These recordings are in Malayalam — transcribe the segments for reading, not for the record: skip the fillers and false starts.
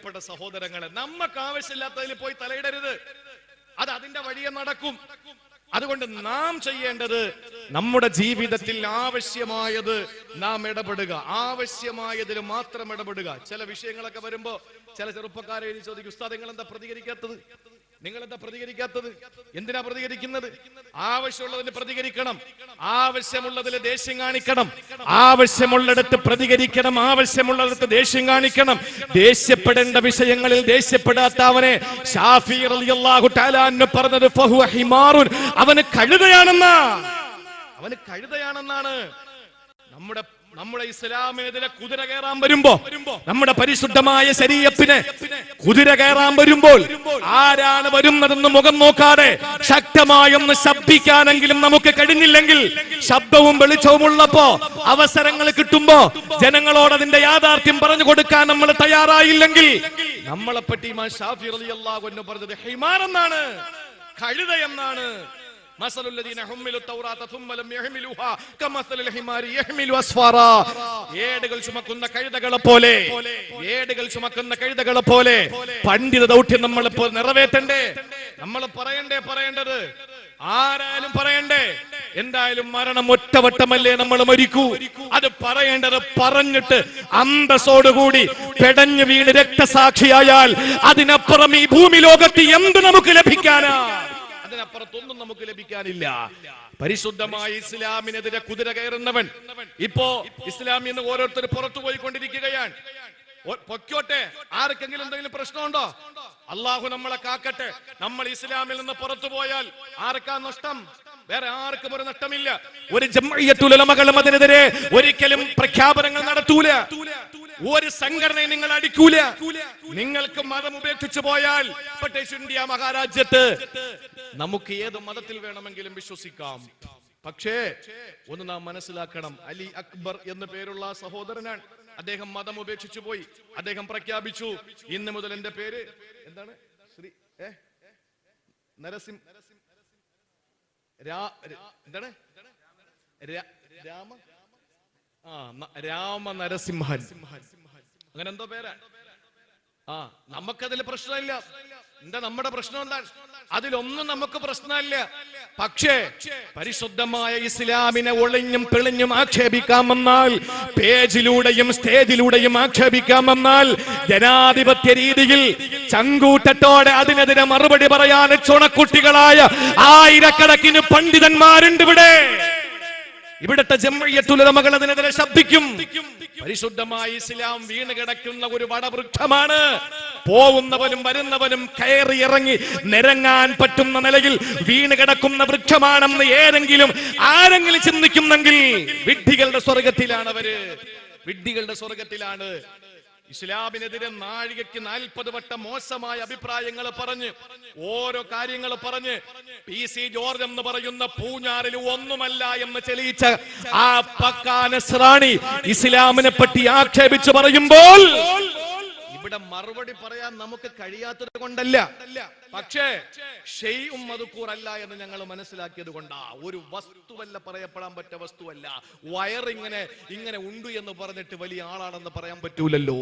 പ്രിയപ്പെട്ട സഹോദരങ്ങളെ, നമുക്ക് ആവശ്യമില്ലാത്തതിൽ പോയി തലയിടരുത്. അത് അതിന്റെ വഴിയെ നടക്കും. അതുകൊണ്ട് നാം ചെയ്യേണ്ടത് നമ്മുടെ ജീവിതത്തിൽ ആവശ്യമായത് നാം ഇടപെടുക, ആവശ്യമായതിൽ മാത്രം ഇടപെടുക. ചില വിഷയങ്ങളൊക്കെ വരുമ്പോ ചില ചെറുപ്പക്കാരെ ചോദിക്കും, ഉസ്താദ് നിങ്ങൾ എന്താ പ്രതികരിക്കാത്തത്? എന്തിനാ പ്രതികരിക്കുന്നത്? ആവശ്യമുള്ളതിന് പ്രതികരിക്കണം, ആവശ്യമുള്ളതിൽ ദേഷ്യം കാണിക്കണം, ആവശ്യമുള്ളിടത്ത് പ്രതികരിക്കണം, ആവശ്യമുള്ളിടത്ത് ദേഷ്യം കാണിക്കണം. ദേഷ്യപ്പെടേണ്ട വിഷയങ്ങളിൽ ദേഷ്യപ്പെടാത്ത അവനെ ശാഫി റളിയല്ലാഹു തആല അൻഹു പറഞ്ഞത് ഫഹുവ ഹിമാറുൻ, അവന് കഴുതയാണെന്നാണ്. നമ്മുടെ ഇസ്ലാമിനെതിരെ കുതിര കയറാൻ വരുമ്പോ, നമ്മുടെ പരിശുദ്ധമായ ശരീഅത്തിന് കുതിര കയറാൻ വരുമ്പോൾ ആരാണ് വരുന്നതെന്ന് മുഖം നോക്കാതെ ശക്തമായൊന്ന് ശബ്ദിക്കാനെങ്കിലും നമുക്ക് കഴിഞ്ഞില്ലെങ്കിൽ, ശബ്ദവും വെളിച്ചവും ഉള്ളപ്പോ, അവസരങ്ങൾ കിട്ടുമ്പോ ജനങ്ങളോട് അതിന്റെ യാഥാർത്ഥ്യം പറഞ്ഞു കൊടുക്കാൻ നമ്മൾ തയ്യാറായില്ലെങ്കിൽ, നമ്മളെ പറ്റി ഇമാം ശാഫി റളിയല്ലാഹു അൻഹു പറഞ്ഞത് ഹിമാർ എന്നാണ്, കഴുത എന്നാണ്. ഏടുകൾ ചുമക്കുന്ന കഴുതകളെ പോലെ പണ്ഡിത ദൗത്യം നമ്മൾ നിറവേറ്റണ്ടേ? നമ്മൾ പറയേണ്ടത് ആരായാലും പറയണ്ടേ? എന്തായാലും മരണം ഒറ്റവട്ടമല്ലേ നമ്മൾ മരിക്കൂ. അത് പറയേണ്ടത് പറഞ്ഞിട്ട് അന്തസ്സോടുകൂടി പെടഞ്ഞു വീണ് രക്തസാക്ഷിയായാൽ അതിനപ്പുറം ഈ ഭൂമി ലോകത്ത് എന്ത് നമുക്ക് ലഭിക്കാനാ? അതിനപ്പുറത്തൊന്നും നമുക്ക് ലഭിക്കാനില്ല. പരിശുദ്ധമായ ഇസ്ലാമിനെതിരെ കുതിര കയറുന്നവൻ ഇപ്പോ ഇസ്ലാമിൽ നിന്ന് ഓരോരുത്തർ പുറത്തു പോയിക്കൊണ്ടിരിക്കുകയാണ്. പൊക്കോട്ടെ, ആർക്കെങ്കിലും എന്തെങ്കിലും പ്രശ്നമുണ്ടോ? അള്ളാഹു നമ്മളെ കാക്കട്ടെ. നമ്മൾ ഇസ്ലാമിൽ നിന്ന് പുറത്തു പോയാൽ ആർക്കാ നഷ്ടം? വേറെ ആർക്കും ഒരു നഷ്ടമില്ല. ഒരു ജംഇയ്യത്തുൽ ഉലമകളും അതിനെതിരെ ഒരിക്കലും പ്രഖ്യാപനങ്ങൾ നടത്തൂല. ഒരു സംഘടനയും നിങ്ങൾ അടിക്കൂല. നിങ്ങൾക്ക് മതം ഉപേക്ഷിച്ചു പോയാൽ ബ്രിട്ടീഷ് ഇന്ത്യ മഹാരാജ്യത്ത് നമുക്ക് ഏത് മതത്തിൽ വേണമെങ്കിലും വിശ്വസിക്കാം. പക്ഷേ ഒന്ന് നാം മനസ്സിലാക്കണം, അലി അക്ബർ എന്ന് പേരുള്ള സഹോദരനാണ്. അദ്ദേഹം മതം ഉപേക്ഷിച്ചു പോയി. അദ്ദേഹം പ്രഖ്യാപിച്ചു, ഇന്ന് മുതൽ എന്റെ പേര് എന്താണ്? ശ്രീ നരസിംഹ രാമ നരസിംഹൻ, അങ്ങനെ എന്തോ പേരാ. നമുക്കതിൽ പ്രശ്നമില്ല. നമ്മുടെ പ്രശ്നം എന്താണ്? അതിലൊന്നും നമുക്ക് പ്രശ്നമില്ല. പക്ഷേ പരിശുദ്ധമായ ഇസ്ലാമിനെ ഒളിഞ്ഞും പിളിഞ്ഞും ആക്ഷേപിക്കാമെന്നാൽ, പേജിലൂടെയും സ്റ്റേജിലൂടെയും ആക്ഷേപിക്കാമെന്നാൽ, ജനാധിപത്യ രീതിയിൽ ചങ്കൂറ്റത്തോടെ അതിനെതിരെ മറുപടി പറയാൻ ചുണക്കുട്ടികളായ ആയിരക്കണക്കിന് പണ്ഡിതന്മാരുണ്ട് ഇവിടെ. ഇവിടുത്തെ ജംഇയ്യത്തുൽ ഉലമകൾ അതിനെതിരെ ശബ്ദിക്കും. പരിശുദ്ധമായ ഇസ്ലാം വീണ് കിടക്കുന്ന ഒരു വടവൃക്ഷമാണ്. പോവുന്നവനും വരുന്നവനും കയറി ഇറങ്ങി നിരങ്ങാൻ പറ്റുന്ന നിലയിൽ വീണ് കിടക്കുന്ന വൃക്ഷമാണെന്ന് ആരെങ്കിലും ചിന്തിക്കുന്നെങ്കിൽ വിഡ്ഢികളുടെ സ്വർഗത്തിലാണ് അവര്. വിഡ്ഢികളുടെ സ്വർഗത്തിലാണ്. ഇസ്ലാമിനെതിരെ നാഴികയ്ക്ക് 40 വട്ടം മോശമായ അഭിപ്രായങ്ങൾ പറഞ്ഞ്, ഓരോ കാര്യങ്ങൾ പറഞ്ഞ്, PC ജോർജ് എന്ന് പറയുന്ന പൂഞ്ഞാറിൽ ഒന്നുമല്ല എന്ന് തെളിയിച്ച ആ പക്കാ നസ്രാണി ഇസ്ലാമിനെ പറ്റി ആക്ഷേപിച്ച് പറയുമ്പോൾ ഇവിടെ മറുപടി പറയാൻ നമുക്ക് കഴിയാത്തത് കൊണ്ടല്ല, പക്ഷേ ഷെയ്ഉം മദ്കൂർ അല്ല എന്ന് ഞങ്ങൾ മനസ്സിലാക്കിയത് കൊണ്ടാ. ഒരു വസ്തുവല്ല, പറയപ്പെടാൻ പറ്റിയ വസ്തുവല്ല. ഇങ്ങനെ ഉണ്ട് എന്ന് പറഞ്ഞിട്ട് വലിയ ആളാണെന്ന് പറയാൻ പറ്റൂലല്ലോ.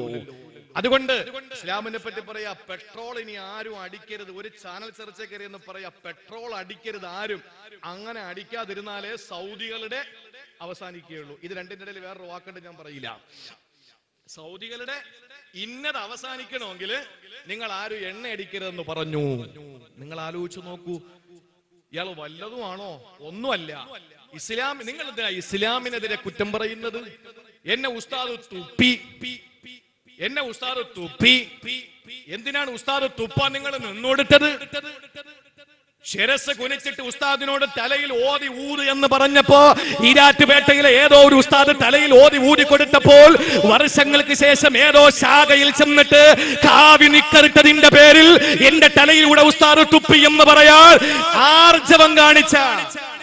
അതുകൊണ്ട് ഇസ്ലാമിനെ പറ്റി പറയാ, പെട്രോൾ ഇനി ആരും അടിക്കരുത്. ഒരു ചാനൽ ചർച്ച കയറി എന്ന് പറയാ, പെട്രോൾ അടിക്കരുത് ആരും. അങ്ങനെ അടിക്കാതിരുന്നാലേ സൗദികളുടെ അവസാനിക്കുകയുള്ളൂ. ഇത് രണ്ടിന്റെ ഇടയിൽ വേറൊരു വാക്കുണ്ട്, ഞാൻ പറയില്ല. സൗദികളുടെ ഇന്നത് അവസാനിക്കണമെങ്കിൽ നിങ്ങൾ ആരും എണ്ണ അടിക്കരുതെന്ന് പറഞ്ഞു. നിങ്ങൾ ആലോചിച്ചു നോക്കൂ, ഇയാൾ വല്ലതുമാണോ? ഒന്നുമല്ല. നിങ്ങൾ എന്തിനാ ഇസ്ലാമിനെതിരെ കുറ്റം പറയുന്നത്? എന്നെ ഉസ്താദ് തുപ്പി. എന്തിനാണ് ഉസ്താദ് തുപ്പാൻ നിങ്ങൾ നിന്നോടുത്തത്? ശിരസ് കുനിച്ചിട്ട് ഉസ്താദിനോട് തലയിൽ ഓതി ഊത് എന്ന് പറഞ്ഞപ്പോ, ഈരാറ്റുപേട്ടയിലെ ഏതോ ഒരു ഉസ്താദ് തലയിൽ ഓതി ഊതി കൊടുത്തപ്പോൾ, വർഷങ്ങൾക്ക് ശേഷം ഏതോ ശാഖയിൽ ചെന്നിട്ട് കാവി നിക്കറിട്ടതിന്റെ പേരിൽ എന്റെ തലയിലൂടെ ഉസ്താദ് തുപ്പി എന്ന് പറയാൻ ആർജവം കാണിച്ച,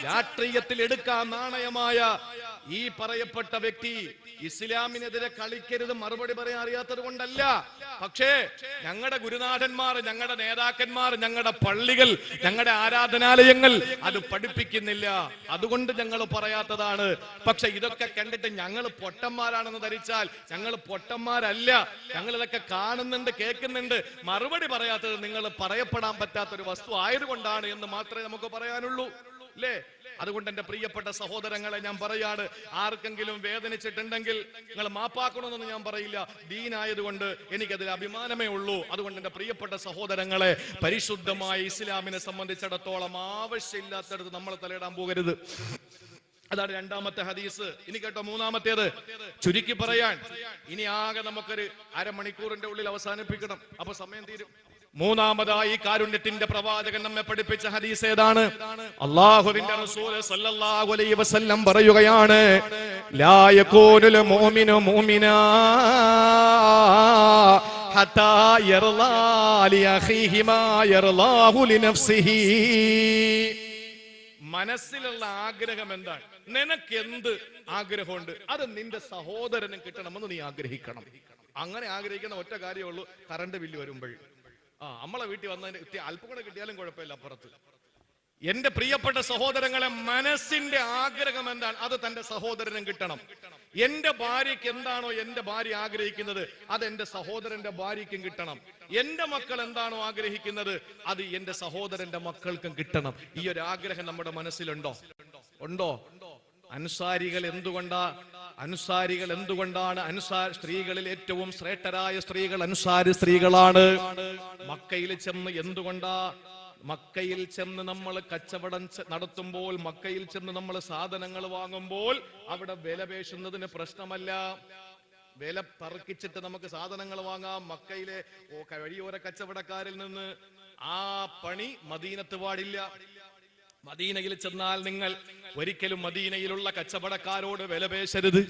രാഷ്ട്രീയത്തിൽ എടുക്കാൻ നാണയമായ ഈ പറയപ്പെട്ട വ്യക്തി ഇസ്ലാമിനെതിരെ കളിക്കരുത് മറുപടി പറയാൻ അറിയാത്തത് കൊണ്ടല്ല. പക്ഷേ ഞങ്ങളുടെ ഗുരുനാഥന്മാർ, ഞങ്ങളുടെ നേതാക്കന്മാർ, ഞങ്ങളുടെ പള്ളികൾ, ഞങ്ങളുടെ ആരാധനാലയങ്ങൾ അത് പഠിപ്പിക്കുന്നില്ല, അതുകൊണ്ട് ഞങ്ങൾ പറയാത്തതാണ്. പക്ഷെ ഇതൊക്കെ കണ്ടിട്ട് ഞങ്ങൾ പൊട്ടന്മാരാണെന്ന് ധരിച്ചാൽ ഞങ്ങൾ പൊട്ടന്മാരല്ല. ഞങ്ങൾ ഇതൊക്കെ കാണുന്നുണ്ട്, കേൾക്കുന്നുണ്ട്. മറുപടി പറയാത്തത് നിങ്ങൾ പറയപ്പെടാൻ പറ്റാത്തൊരു വസ്തു ആയതുകൊണ്ടാണ് എന്ന് മാത്രമേ നമുക്ക് പറയാനുള്ളൂ, അല്ലേ? അതുകൊണ്ട് എന്റെ പ്രിയപ്പെട്ട സഹോദരങ്ങളെ ഞാൻ പറയാണ്, ആർക്കെങ്കിലും വേദനിച്ചിട്ടുണ്ടെങ്കിൽ നിങ്ങൾ മാപ്പാക്കണമെന്ന് ഞാൻ പറയില്ല. ദീനായതുകൊണ്ട് എനിക്കതിൽ അഭിമാനമേ ഉള്ളൂ. അതുകൊണ്ട് എന്റെ പ്രിയപ്പെട്ട സഹോദരങ്ങളെ, പരിശുദ്ധമായ ഇസ്ലാമിനെ സംബന്ധിച്ചിടത്തോളം ആവശ്യമില്ലാത്തടത്ത് നമ്മൾ തലയിടാൻ പോകരുത്. അതാണ് രണ്ടാമത്തെ ഹദീസ്. ഇനി കേട്ടോ മൂന്നാമത്തേത്. ചുരുക്കി പറയാൻ ഇനി ആകെ നമുക്കൊരു അരമണിക്കൂറിന്റെ ഉള്ളിൽ അവസാനിപ്പിക്കണം, അപ്പൊ സമയം തീരും. മൂന്നാമതായി കാരുണ്യത്തിന്റെ പ്രവാചകൻ നമ്മെ പഠിപ്പിച്ച ഹദീസ് ഏതാണ്? അല്ലാഹുവിന്റെ റസൂൽ സല്ലല്ലാഹു അലൈഹി വസല്ലം പറയുകയാണ്, ലാ യകൂനുൽ മുഅ്മിനു മുഅ്മിനാ ഹത്താ യർളാ ലി അഖീഹി മാ യർളാഹു ലിനഫ്സിഹി. മനസ്സിലുള്ള ആഗ്രഹം എന്താണ്? നിനക്ക് എന്ത് ആഗ്രഹമുണ്ട് അത് നിന്റെ സഹോദരനും കിട്ടണമെന്ന് നീ ആഗ്രഹിക്കണം. അങ്ങനെ ആഗ്രഹിക്കുന്ന ഒറ്റ കാര്യമുള്ളൂ, കറണ്ട് ബില്ല് വരുമ്പോൾ. നമ്മളെ വീട്ടിൽ വന്നതിന് അല്പം കൂടെ കിട്ടിയാലും കുഴപ്പമില്ല അപ്പുറത്ത്. എന്റെ പ്രിയപ്പെട്ട സഹോദരങ്ങളെ, മനസ്സിന്റെ ആഗ്രഹം എന്താണ് അത് തന്റെ സഹോദരനും കിട്ടണം. എന്റെ ഭാര്യയ്ക്ക് എന്താണോ എന്റെ ഭാര്യ ആഗ്രഹിക്കുന്നത് അത് എന്റെ സഹോദരന്റെ ഭാര്യയ്ക്കും കിട്ടണം. എന്റെ മക്കൾ എന്താണോ ആഗ്രഹിക്കുന്നത് അത് എന്റെ സഹോദരന്റെ മക്കൾക്കും കിട്ടണം. ഈ ഒരു ആഗ്രഹം നമ്മുടെ മനസ്സിലുണ്ടോ? ഉണ്ടോ? അൻസാരികൾ എന്തുകൊണ്ടാണ് സ്ത്രീകളിൽ ഏറ്റവും ശ്രേഷ്ഠരായ സ്ത്രീകൾ അൻസാരി സ്ത്രീകളാണ്. മക്കയിൽ ചെന്ന് നമ്മൾ കച്ചവടം നടത്തുമ്പോൾ, മക്കയിൽ ചെന്ന് നമ്മൾ സാധനങ്ങൾ വാങ്ങുമ്പോൾ അവിടെ വില പേശുന്നതിന് പ്രശ്നമല്ല. വില തർക്കിച്ചിട്ട് നമുക്ക് സാധനങ്ങൾ വാങ്ങാം. മക്കയിലെ വഴിയോര കച്ചവടക്കാരിൽ നിന്ന് ആ പണി മദീനത്ത് പാടില്ല. മദീനയിൽ ചെന്നാൽ നിങ്ങൾ ഒരിക്കലും മദീനയിലുള്ള കച്ചവടക്കാരോട് വില പേശരുത്.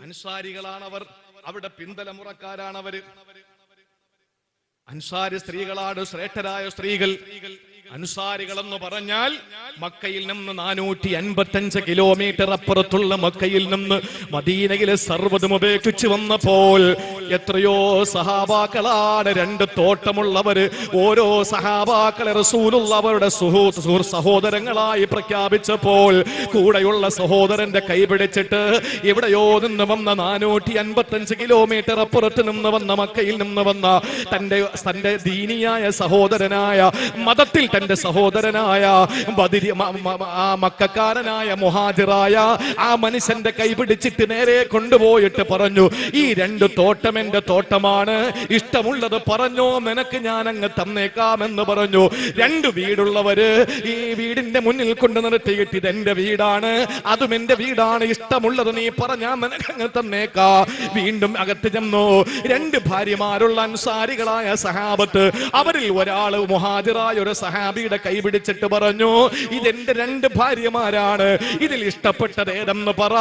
അൻസാരികളാണവർ, അവിടെ പിന്തലമുറക്കാരാണവര്. അൻസാരി സ്ത്രീകളാണ് ശ്രേഷ്ഠരായ സ്ത്രീകൾ. അൻസാരികൾ എന്ന് പറഞ്ഞാൽ മക്കയിൽ നിന്ന് 455 കിലോമീറ്റർ അപ്പുറത്തുള്ള മക്കയിൽ നിന്ന് മദീനയിലെ സർവ്വതും ഉപേക്ഷിച്ച് വന്നപ്പോൾ എത്രയോ സഹാബാക്കളാണ്, 2 തോട്ടമുള്ളവര്. ഓരോ സഹാബാക്കളെ റസൂലുള്ള അവരുടെ സഹോദരങ്ങളായി പ്രഖ്യാപിച്ചപ്പോൾ കൂടെയുള്ള സഹോദരന്റെ കൈ പിടിച്ചിട്ട് എവിടെയോ നിന്ന് വന്ന 455 കിലോമീറ്റർ അപ്പുറത്ത് നിന്ന് വന്ന മക്കയിൽ നിന്ന് വന്ന തന്റെ ദീനിയായ സഹോദരനായ, മതത്തിൽ തന്റെ സഹോദരനായ ആ മക്കക്കാരനായ മുഹാജിറായ ആ മനുഷ്യന്റെ കൈ പിടിച്ചിട്ട് നേരെ കൊണ്ടുപോയിട്ട് പറഞ്ഞു, ഈ 2 തോട്ടം എന്റെ തോട്ടമാണ്, ഇഷ്ടമുള്ളത് പറഞ്ഞോ, നിനക്ക് ഞാൻ അങ്ങ് തന്നേക്കാമെന്ന് പറഞ്ഞു. 2 വീടുള്ളവര് ഈ വീടിന്റെ മുന്നിൽ കൊണ്ട് നിർത്തിയിട്ട് ഇതെന്റെ വീടാണ്, അതും എന്റെ വീടാണ്, ഇഷ്ടമുള്ളത് നീ പറഞ്ഞാ നിനക്ക് അങ്ങ് തന്നേക്കാ. വീണ്ടും അകത്ത് ചെന്നു. 2 ഭാര്യമാരുള്ള അൻസാരികളായ സഹാബത്ത്, അവരിൽ ഒരാള് മുഹാജിറായ ഒരു സഹാബിയുടെ കൈ പിടിച്ചിട്ട് പറഞ്ഞു, ഇതെന്റെ 2 ഭാര്യമാരാണ്, ഇതിൽ ഇഷ്ടപ്പെട്ടത് ഏതെന്ന് പറ,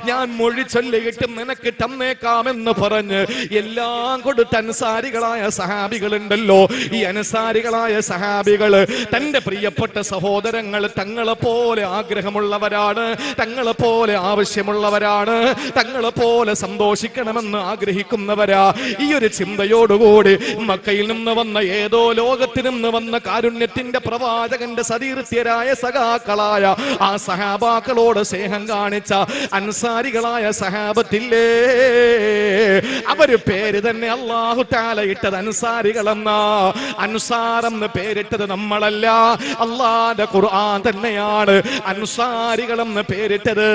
ഞാൻ മൊഴി ചൊല്ലിയിട്ട് നിനക്ക് തന്നേക്കാമെന്ന് പറഞ്ഞ് എല്ലാം കൊടുത്ത അൻസാരികളായ സഹാബികളുണ്ടല്ലോ. ഈ അൻസാരികളായ സഹാബികള് തന്റെ പ്രിയപ്പെട്ട സഹോദരങ്ങൾ തങ്ങളെ പോലെ ആഗ്രഹമുള്ളവരാണ്, തങ്ങളെ പോലെ ആവശ്യമുള്ളവരാണ്, തങ്ങളെ പോലെ സന്തോഷിക്കണമെന്ന് ആഗ്രഹിക്കുന്നവരാ. ഈ ഒരു ചിന്തയോടുകൂടി മക്കയിൽ നിന്ന് വന്ന, ഏതോ ലോകത്തിൽ നിന്ന് വന്ന കാരുണ്യത്തിന്റെ പ്രവാചകന്റെ സതീർത്ഥ്യരായ സഖാക്കളായ ആ സഹാബാക്കളോട് സ്നേഹം കാണിച്ച അൻസാരികളായ സഹാബത്തില്ലേ, അവര് പേര് തന്നെ അല്ലാഹു തആല ഇട്ടത് അൻസാരികളെന്നാ. അൻസാറെന്ന് പേരിട്ടത് നമ്മളല്ല, അല്ലാഹുവിന്റെ ഖുർആൻ തന്നെയാണ് അൻസാരികളെന്ന് പേരിട്ടത്.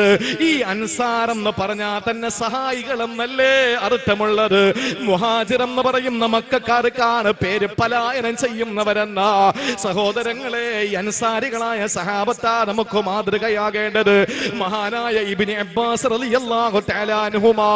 ഈ അൻസാറെന്ന് പറഞ്ഞാൽ തന്നെ സഹായികളെന്നല്ലേ അർത്ഥമുള്ളത്. മുഹാജിർ എന്ന് പറയുന്ന മക്കക്കാർക്കാണ് പേര് പലായനം ചെയ്യുന്നവരെന്നാ. സഹോദരങ്ങളെ, ഈ അൻസാരികളായ സഹാബത്താ നമുക്ക് മാതൃകയാകേണ്ടത്. മഹാനായ ഇബ്നു അബ്ബാസ് റളിയല്ലാഹു തആല അൻഹുമാ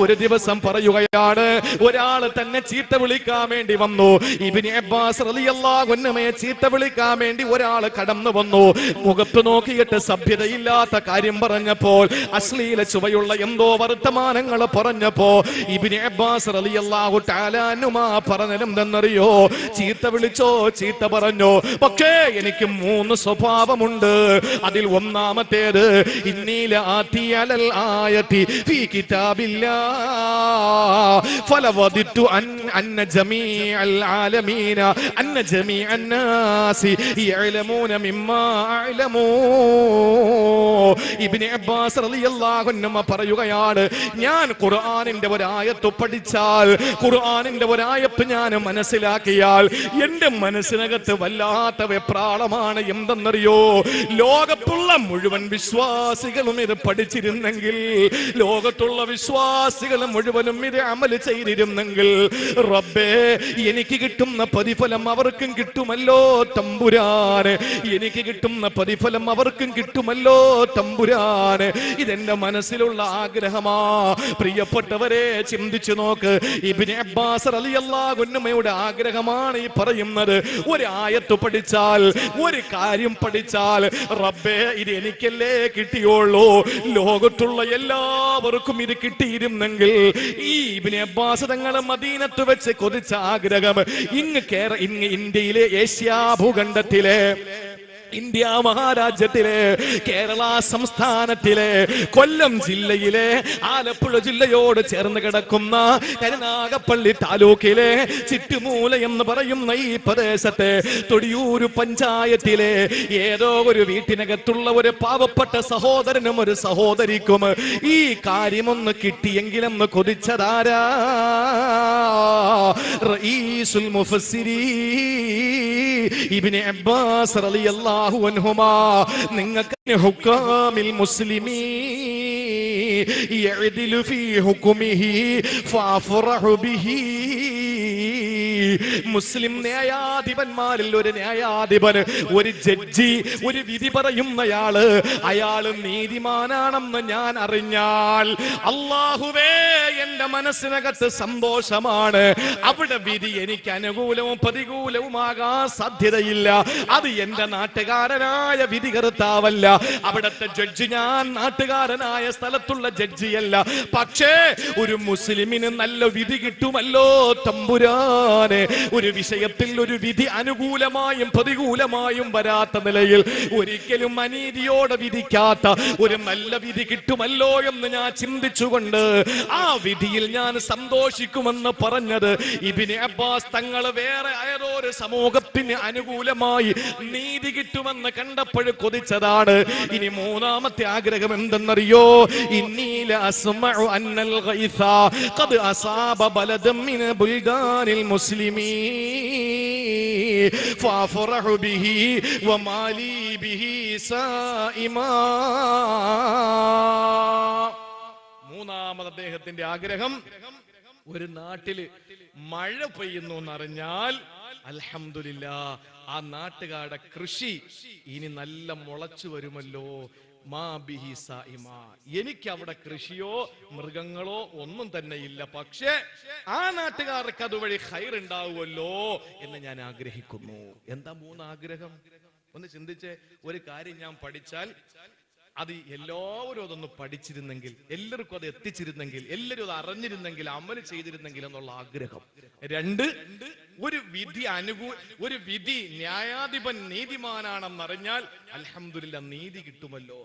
ഒരു ദിവസം പറയുകയാ, പറയുകയാണ്, ഒരാൾ തന്നെ ചീത്ത വിളിക്കാൻ വേണ്ടി വന്നു. ഇബ്നു അബ്ബാസ് റളിയല്ലാഹു അൻഹുമയെ ചീത്ത വിളിക്കാൻ വേണ്ടി ഒരാൾ കടന്നു വന്നു. മുഖത്ത് നോക്കിയിട്ട് സഭ്യതയില്ലാത്ത കാര്യം പറഞ്ഞപ്പോൾ, അശ്ലീല ചുവയുള്ള എന്തോ വർത്തമാനങ്ങൾ പറഞ്ഞപ്പോ ഇബ്നു അബ്ബാസ് റളിയല്ലാഹു തആല അൻഹുമാ പറഞ്ഞതെന്തെന്നറിയോ? ചീത്ത വിളിച്ചോ, ചീത്ത പറഞ്ഞോ, പക്ഷേ എനിക്ക് 3 സ്വഭാവമുണ്ട്. അതിൽ ഒന്നാമത്തേത്, ഇന്നീല ആതി അലൽ ആയതി ഫീ കിതാബില്ലാഹ് ഫലവദിതു അന്ന ജമീഅൽ ആലമീന അന്ന ജമീഅൻ നാസി യഅലമൂന മിമ്മാ അഅലമൂ. ഇബ്നു അബ്ബാസ് റളിയല്ലാഹു അൻഹു പറയുകയാണ്, ഞാൻ ഖുർആനിന്റെ ഒരായത്ത് പഠിച്ചാൽ, ഖുർആനിന്റെ ഒരായത്ത് ഞാൻ മനസ്സിലാക്കിയാൽ എന്റെ മനസ്സിനകത്ത് വല്ലാത്ത വെപ്രാളമാണ്. എന്തെന്നറിയോ? ലോകത്തുള്ള മുഴുവൻ വിശ്വാസികളും ഇത് പഠിച്ചിരുന്നെങ്കിൽ, ലോകത്തുള്ള വിശ്വാസികൾ മുഴുവനും ഇത് അമൽ ചെയ്തിരുന്നെങ്കിൽ, റബ്ബേ, എനിക്ക് കിട്ടുന്ന പ്രതിഫലം അവർക്കും കിട്ടുമല്ലോ തമ്പുരാന്, എനിക്ക് കിട്ടുന്ന പ്രതിഫലം അവർക്കും കിട്ടുമല്ലോ തമ്പുരാന്. ഇതെന്റെ മനസ്സിലുള്ള ആഗ്രഹമാ. പ്രിയപ്പെട്ടവരെ, ചിന്തിച്ചു നോക്ക്. ഇബ്നു അബ്ബാസ് റളിയല്ലാഹു അൻഹുയുടെ ആഗ്രഹമാണ് ഈ പറയുന്നത്. ഒരു ആയത്ത് പഠിച്ചാൽ, ഒരു കാര്യം പഠിച്ചാൽ, റബ്ബേ, ഇത് എനിക്കല്ലേ കിട്ടിയുള്ളൂ, ലോകത്തുള്ള എല്ലാവർക്കും ഇത് കിട്ടിയിരുന്നെങ്കിൽ. ഈ ഇബ്നു അബ്ബാസ് തങ്ങൾ മദീനത്ത് വെച്ച് കൊതിച്ച ആഗ്രഹം ഇങ്ങ് ഇന്ത്യയിലെ ഏഷ്യാ ഭൂഖണ്ഡത്തിലെ, ഇന്ത്യ മഹാരാജ്യത്തിലെ, കേരള സംസ്ഥാനത്തിലെ, കൊല്ലം ജില്ലയിലെ, ആലപ്പുഴ ജില്ലയോട് ചേർന്ന് കിടക്കുന്ന കരുനാഗപ്പള്ളി താലൂക്കിലെ ചിറ്റുമൂല എന്ന് പറയുന്ന ഈ പ്രദേശത്തെ തൊടിയൂര് പഞ്ചായത്തിലെ ഏതോ ഒരു വീട്ടിനകത്തുള്ള ഒരു പാവപ്പെട്ട സഹോദരനും ഒരു സഹോദരിക്കും ഈ കാര്യമൊന്ന് കിട്ടിയെങ്കിലെന്ന് കൊതിച്ചതാരാ? റഈസുൽ മുഫസ്സിരീൻ ഇബ്നു അബ്ബാസ് റളിയല്ലാഹു അൻഹുമാ. നിങ്ങൾക്ക് ഹുക്കാമിൽ മുസ്ലിമീൻ യഅദിലു ഫീ ഹുക്മിഹി ഫഅഫറഹു ബിഹി. മുസ്ലിം ന്യായാധിപന്മാരിൽ ഒരു ന്യായാധിപൻ, ഒരു ജഡ്ജി, ഒരു വിധി പറയുന്നയാള്, അയാള് നീതിമാനാണെന്ന് ഞാൻ അറിഞ്ഞാൽ, അല്ലാഹുവേ, എന്റെ മനസ്സിനകത്ത് സന്തോഷമാണ്. അവിടെ വിധി എനിക്ക് അനുകൂലവും പ്രതികൂലവുമാകാൻ സാധ്യതയില്ല. അത് എന്റെ നാട്ടുകാരനായ വിധികർത്താവല്ല, അവിടത്തെ ജഡ്ജി ഞാൻ നാട്ടുകാരനായ സ്ഥലത്തുള്ള ജഡ്ജിയല്ല. പക്ഷേ ഒരു മുസ്ലിമിന് നല്ല വിധി കിട്ടുമല്ലോ തമ്പുരാനെ. ഒരു വിഷയത്തിൽ ഒരു വിധി അനുകൂലമായും പ്രതികൂലമായും വരാത്ത നിലയിൽ ഒരിക്കലും അനീതിയോടെ വിധിക്കാത്ത ഒരു നല്ല വിധി കിട്ടുമല്ലോ എന്ന് ഞാൻ ചിന്തിച്ചുകൊണ്ട് ആ വിധിയിൽ ഞാൻ സന്തോഷിക്കുമെന്ന് പറഞ്ഞത് ഇബ്നു അബ്ബാസ് തങ്ങൾ വേറെ ഏതോ ഒരു സമൂഹത്തിന് അനുകൂലമായി നീതി കിട്ടുമെന്ന് കണ്ടപ്പോൾ കൊതിച്ചതാണ്. ഇനി മൂന്നാമത്തെ ആഗ്രഹം എന്തെന്നറിയോ? ഇന്നീല അസ്മഉ അന്നൽ ഗൈസ ഖദ് അസാബ ബലദൻ മിൻ ബുൽദാനിൽ മുസ്ലിമീൻ ഫഅഫറഹു ബിഹി വമാലി ബിഹി സായിമാ. മൂന്നാമത് അദ്ദേഹത്തിന്റെ ആഗ്രഹം, ഒരു നാട്ടില് മഴ പെയ്യുന്നു എന്നറിഞ്ഞാൽ അൽഹംദുലില്ലാഹ്, ആ നാട്ടുകാരുടെ കൃഷി ഇനി നല്ല മുളച്ചു വരുമല്ലോ. എനിക്ക് അവിടെ കൃഷിയോ മൃഗങ്ങളോ ഒന്നും തന്നെ ഇല്ല, പക്ഷേ ആ നാട്ടുകാർക്ക് അതുവഴി ഖൈർ ഉണ്ടാവുമല്ലോ എന്ന് ഞാൻ ആഗ്രഹിക്കുന്നു. എന്താ 3 ആഗ്രഹം? ഒന്ന് ചിന്തിച്ച്. ഒരു കാര്യം ഞാൻ പഠിച്ചാൽ അത് എല്ലാവരും അതൊന്ന് പഠിച്ചിരുന്നെങ്കിൽ, എല്ലാവർക്കും അത് എത്തിച്ചിരുന്നെങ്കിൽ, എല്ലാവരും അത് അറിഞ്ഞിരുന്നെങ്കിൽ, അമൽ ചെയ്തിരുന്നെങ്കിൽ എന്നുള്ള ആഗ്രഹം. 2, ഒരു വിധി ന്യായാധിപൻ നീതിമാനാണെന്നറിഞ്ഞാൽ അൽഹംദുലില്ലാഹ് നീതി കിട്ടുമല്ലോ,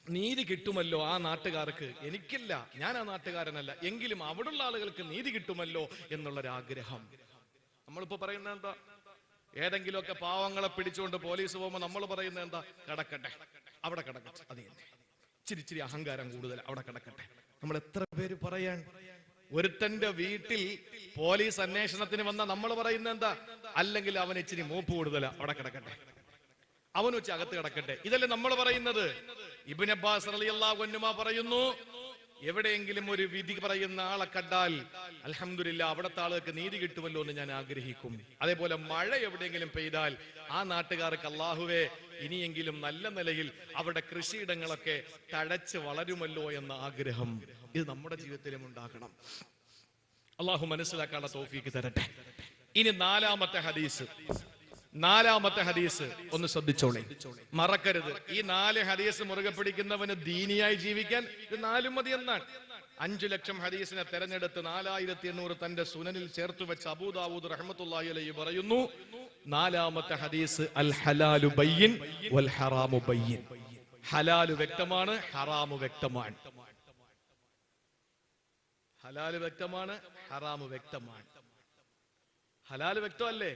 നീതി കിട്ടുമല്ലോ ആ നാട്ടുകാർക്ക്. എനിക്കില്ല, ഞാൻ ആ നാട്ടുകാരനല്ല, എങ്കിലും അവിടുള്ള ആളുകൾക്ക് നീതി കിട്ടുമല്ലോ എന്നുള്ളൊരാഗ്രഹം. നമ്മളിപ്പോ പറയുന്നത് എന്താ? ഏതെങ്കിലുമൊക്കെ പാവങ്ങളെ പിടിച്ചുകൊണ്ട് പോലീസ് പോകുമ്പോൾ നമ്മൾ പറയുന്നത് എന്താ? കിടക്കട്ടെ, അവിടെ കിടക്കട്ടെ, അത് തന്നെ. ഇച്ചിരി അഹങ്കാരം കൂടുതൽ, അവിടെ കിടക്കട്ടെ. നമ്മൾ എത്ര പേര് പറയാൻ? ഒരുത്തന്റെ വീട്ടിൽ പോലീസ് അന്വേഷണത്തിന് വന്ന നമ്മൾ പറയുന്നത് എന്താ? അല്ലെങ്കിൽ അവൻ ഇച്ചിരി മൂപ്പ് കൂടുതല, അവിടെ കിടക്കട്ടെ, അവൻ വെച്ച് അകത്ത് കിടക്കട്ടെ. ഇതല്ലേ നമ്മൾ പറയുന്നത്? ഇബ്നു അബ്ബാസ് റളിയല്ലാഹു അൻഹു പറയുന്നു, എവിടെയെങ്കിലും ഒരു വിധി പറയുന്ന ആളെ കണ്ടാൽ അൽഹംദുലില്ലാഹ് അവിടുത്തെ ആളുകൾക്ക് നീതി കിട്ടുമല്ലോ എന്ന് ഞാൻ ആഗ്രഹിക്കും. അതേപോലെ മഴ എവിടെയെങ്കിലും പെയ്താൽ ആ നാട്ടുകാർക്ക് അല്ലാഹുവേ ഇനിയെങ്കിലും നല്ല നിലയിൽ അവരുടെ കൃഷിയിടങ്ങളൊക്കെ തഴച്ച് വളരുമല്ലോ എന്ന ആഗ്രഹം. ഇത് നമ്മുടെ ജീവിതത്തിലും ഉണ്ടാകണം. അള്ളാഹു മനസ്സിലാക്കാനുള്ള തൗഫീക്ക് തരട്ടെ. ഇനി നാലാമത്തെ ഹദീസ് ഒന്ന് ശ്രദ്ധിച്ചോളെ, മറക്കരുത്. ഈ 4 ഹദീസ് മുറുകെ പിടിക്കുന്നവന് ദീനിയായി ജീവിക്കാൻ ഇത് 4 മതി എന്നാണ്. 5 ലക്ഷം ഹദീസിനെ തെരഞ്ഞെടുത്ത് 4800 തന്റെ സുനനിൽ ചേർത്ത് വെച്ച അബൂ ദാവൂദ് റഹ്മത്തുള്ളാഹി അലൈഹി പറയുന്നു, 4-ാമത്തെ ഹദീസ് അൽ ഹലാലു ബയ്യിൻ വൽ ഹറാമു ബയ്യിൻ. ഹലാല് വ്യക്തമാണ്, ഹറാമു വ്യക്തമാണ്. ഹലാല് വ്യക്തമാണ്, ഹറാമു വ്യക്തമാണ്. ഹലാല് വ്യക്തമല്ലേ?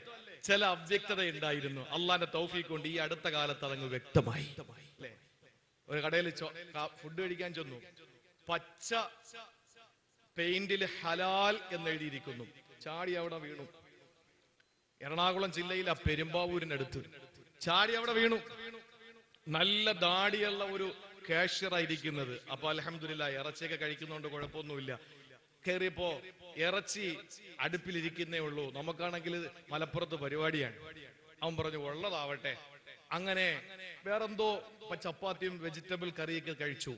ചില അവ്യക്തത ഉണ്ടായിരുന്നു. അള്ളാന്റെ തൗഫീഖ് കൊണ്ട് ഈ അടുത്ത കാലത്ത് അതങ്ങ് വ്യക്തമായി. അല്ലേ? ഒരു കടയിൽ ഫുഡ് കഴിക്കാൻ ചെന്നു. പച്ച പെയിന്റിൽ ഹലാൽ എന്ന് എഴുതിയിരിക്കുന്നു. ചാടി അവിടെ വീണു. എറണാകുളം ജില്ലയിലെ പെരുമ്പാവൂരിനടുത്ത് ചാടി അവിടെ വീണു. നല്ല ദാടിയുള്ള ഒരു കാഷ്യറായിരിക്കുന്നത്. അപ്പൊ അൽഹംദുലില്ലാഹ് ഇറച്ചിയൊക്കെ കഴിക്കുന്നതുകൊണ്ട് കുഴപ്പമൊന്നുമില്ല. കയറിയപ്പോ ഇറച്ചി അടുപ്പിലിരിക്കുന്നേ ഉള്ളൂ. നമുക്കാണെങ്കിൽ മലപ്പുറത്ത് പരിപാടിയാണ്. അവൻ പറഞ്ഞു ഉള്ളതാവട്ടെ. അങ്ങനെ വേറെന്തോ ചപ്പാത്തിയും വെജിറ്റബിൾ കറിയൊക്കെ കഴിച്ചു.